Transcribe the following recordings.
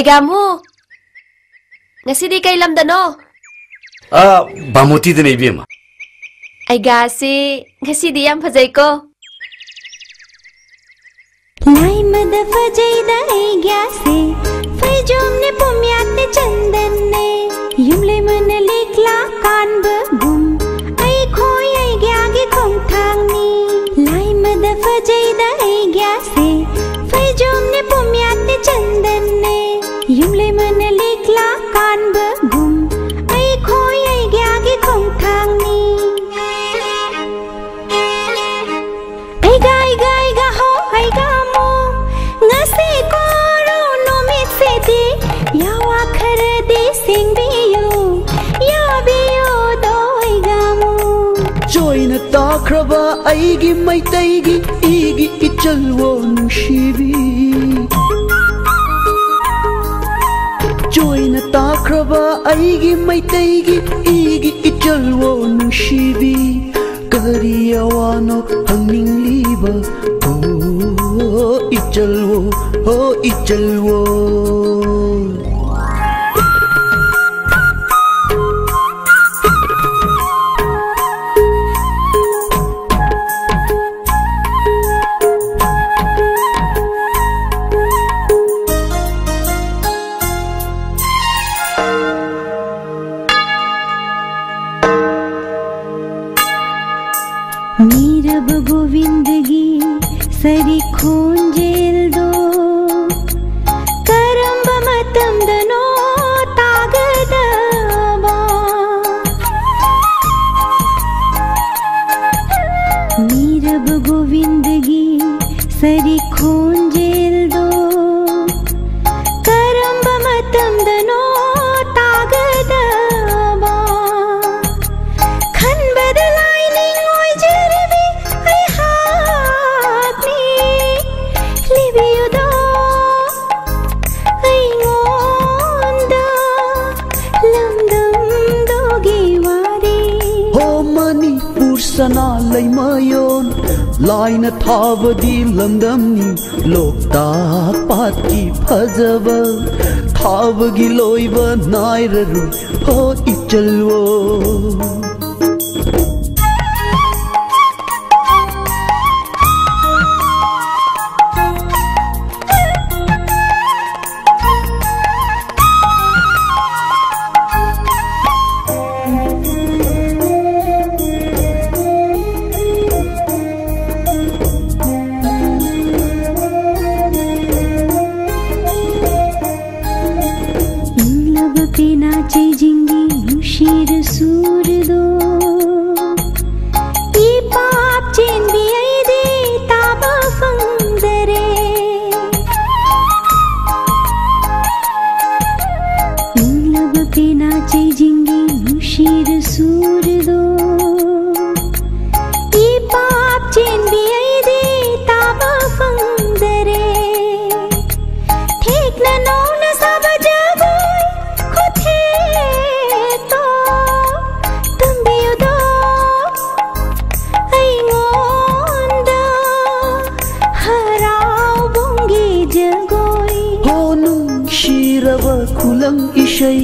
Gamu, ngasidi kay lamdano? Bamuti din ibima. Ay gasi, ngasidi yam fajay ko. Lai mada fajay da ay gyase, fay jomne pumyat ne chandan ne, yumle mana likla kan bagum, ay khoy ay gyage khong thang ni. Lai mada fajay da ay gyase, fay jomne pumyat ne chandan ne, yumle mana likla kan bagum, ay khoy ay gyage khong thang ni. Ay gai gai ga ho ay ga mo, ngasi ko ro no mit se di, yawa khar di sing biyo, ya biyo do ay ga mo. Joy na takraba aigi mai taigi igi ichalwo nushibi. Joy na takraba aigi mai taigi igi ichalwo nushibi. Kariyawano hangning liba, oh ichalwo, oh ichalwo. नीरब Govind गी सरी खोंजेल दो, करंब मतम दनो तागदबा. नीरब गोविंद गी सरी खोंजेल दो, करंब मतम दनो तागदबा. खन बदलाई sana laimayon laina thavadi lamdamni loktak patki phajaba thavagi loiba nairaru ho ichalwo. नाचे जिंगी नुशीर सूर दो, ये पाप चेन भी आई दे ताबा फंगरे. लब पे नाचे जिंगी नुशीर सूर दो, ये पाप चेन भी आई दे ताबा फंगरे. ठीक न नो न सब जगो kulang ishay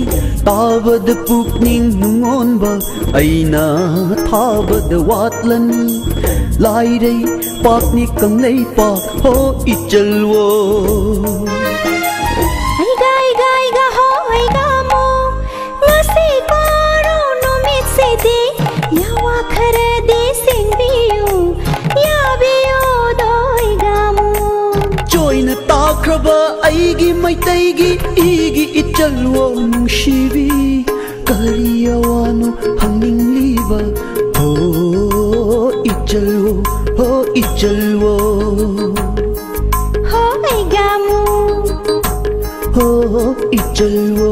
tabad pukning nungonba aina thabad watlani lairay pakni kanglay pak ho ichalwo. Ay gai gai ga ho ay ga mo, ngasi ko ro no mit se di, yawa khar di sing biyo, ya biyo do ay ga mo. Joy na takraba aigi mai taigi igi ichalwo nushibi. Kariyawano hangning liba, oh ichalwo, oh ichalwo. Ho ay ga mo, oh ichalwo.